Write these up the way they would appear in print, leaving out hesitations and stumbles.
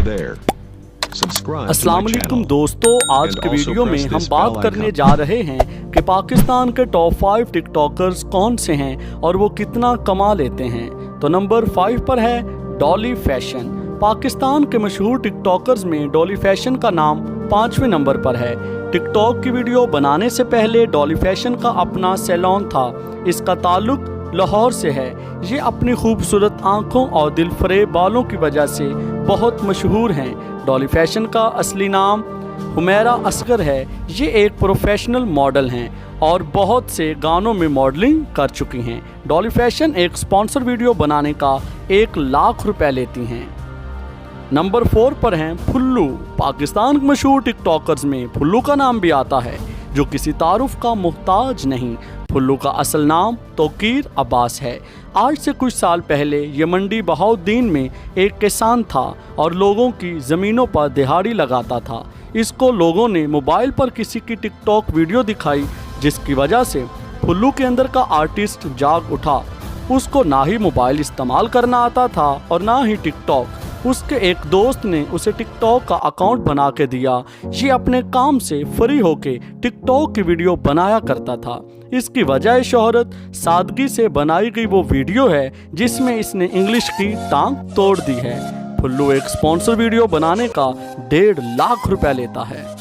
अस्सलाम वालेकुम दोस्तों, आज के वीडियो में हम बात करने जा रहे हैं कि पाकिस्तान के टॉप 5 टिकटॉकर्स कौन से हैं और वो कितना कमा लेते हैं। तो नंबर 5 पर है डॉली फैशन। पाकिस्तान के मशहूर टिकटॉकर्स में डॉली फैशन का नाम 5वें नंबर पर है। टिकटॉक की वीडियो बनाने से पहले डॉली फैशन का अपना सैलून था। इसका ताल्लुक लाहौर से है। ये अपनी खूबसूरत आंखों और दिलफरेब बालों की वजह से बहुत मशहूर हैं। डॉली फैशन का असली नाम हुमैरा असगर है। ये एक प्रोफेशनल मॉडल हैं और बहुत से गानों में मॉडलिंग कर चुकी हैं। डॉली फैशन एक स्पॉन्सर वीडियो बनाने का 1 लाख रुपए लेती हैं। नंबर 4 पर हैं फुल्लू। पाकिस्तान के मशहूर टिकटॉकर्स में फुल्लू का नाम भी आता है, जो किसी तारुफ का मुहताज नहीं। फुल्लू का असल नाम तौकीर अब्बास है। आज से कुछ साल पहले ये मंडी बहाउद्दीन में एक किसान था और लोगों की ज़मीनों पर दिहाड़ी लगाता था। इसको लोगों ने मोबाइल पर किसी की टिकटॉक वीडियो दिखाई, जिसकी वजह से फुल्लू के अंदर का आर्टिस्ट जाग उठा। उसको ना ही मोबाइल इस्तेमाल करना आता था और ना ही टिकटॉक। उसके एक दोस्त ने उसे टिकटॉक का अकाउंट बना के दिया। ये अपने काम से फ्री होके टिकटॉक की वीडियो बनाया करता था। इसकी वजह शोहरत सादगी से बनाई गई वो वीडियो है जिसमें इसने इंग्लिश की टांग तोड़ दी है। फुल्लू एक स्पॉन्सर वीडियो बनाने का 1.5 लाख रुपए लेता है।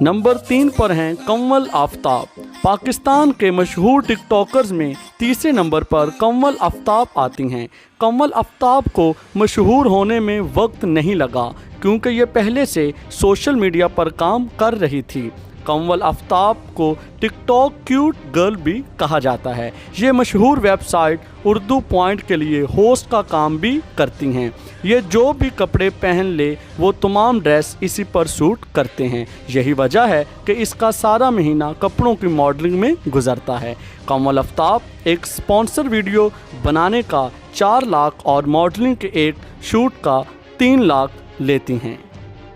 नंबर 3 पर हैं कंवल आफ्ताब। पाकिस्तान के मशहूर टिकटॉकर्स में तीसरे नंबर पर कंवल आफ्ताब आती हैं। कंवल आफ्ताब को मशहूर होने में वक्त नहीं लगा, क्योंकि ये पहले से सोशल मीडिया पर काम कर रही थी। कंवल आफ्ताब को टिकटॉक क्यूट गर्ल भी कहा जाता है। ये मशहूर वेबसाइट उर्दू पॉइंट के लिए होस्ट का काम भी करती हैं। ये जो भी कपड़े पहन ले वो तमाम ड्रेस इसी पर सूट करते हैं। यही वजह है कि इसका सारा महीना कपड़ों की मॉडलिंग में गुजरता है। कंवल आफ्ताब एक स्पॉन्सर वीडियो बनाने का 4 लाख और मॉडलिंग के एक शूट का 3 लाख लेती हैं।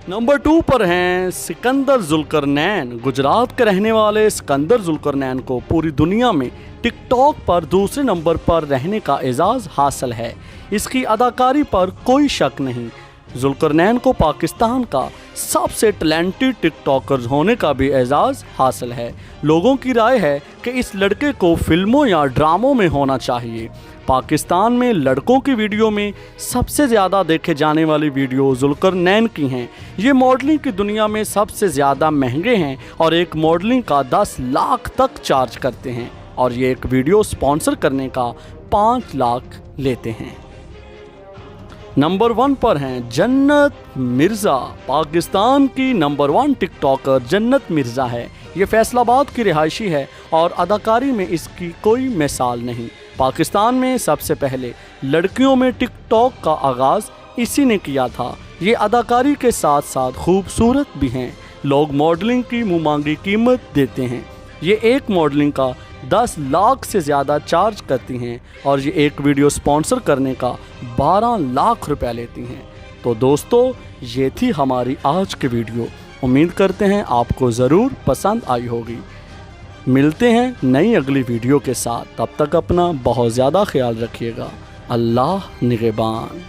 नंबर 2 पर हैं सिकंदर जुल्करनैन। गुजरात के रहने वाले सिकंदर जुल्करनैन को पूरी दुनिया में टिकटॉक पर दूसरे नंबर पर रहने का एजाज़ हासिल है। इसकी अदाकारी पर कोई शक नहीं। जुल्करनैन को पाकिस्तान का सबसे टैलेंटेड टिकटॉकर होने का भी एजाज़ हासिल है। लोगों की राय है कि इस लड़के को फिल्मों या ड्रामों में होना चाहिए। पाकिस्तान में लड़कों की वीडियो में सबसे ज़्यादा देखे जाने वाली वीडियो जुल्करनैन की हैं। ये मॉडलिंग की दुनिया में सबसे ज़्यादा महंगे हैं और एक मॉडलिंग का 10 लाख तक चार्ज करते हैं और ये एक वीडियो स्पॉन्सर करने का 5 लाख लेते हैं। नंबर 1 पर हैं जन्नत मिर्ज़ा। पाकिस्तान की नंबर 1 टिकटॉकर जन्नत मिर्ज़ा है। ये फैसलाबाद की रिहायशी है और अदाकारी में इसकी कोई मिसाल नहीं। पाकिस्तान में सबसे पहले लड़कियों में टिकटॉक का आगाज़ इसी ने किया था। ये अदाकारी के साथ साथ खूबसूरत भी हैं। लोग मॉडलिंग की मुँह-मांगी कीमत देते हैं। ये एक मॉडलिंग का 10 लाख से ज़्यादा चार्ज करती हैं और ये एक वीडियो स्पॉन्सर करने का 12 लाख रुपए लेती हैं। तो दोस्तों, ये थी हमारी आज की वीडियो। उम्मीद करते हैं आपको ज़रूर पसंद आई होगी। मिलते हैं नई अगली वीडियो के साथ। तब तक अपना बहुत ज़्यादा ख्याल रखिएगा। अल्लाह निगहबान।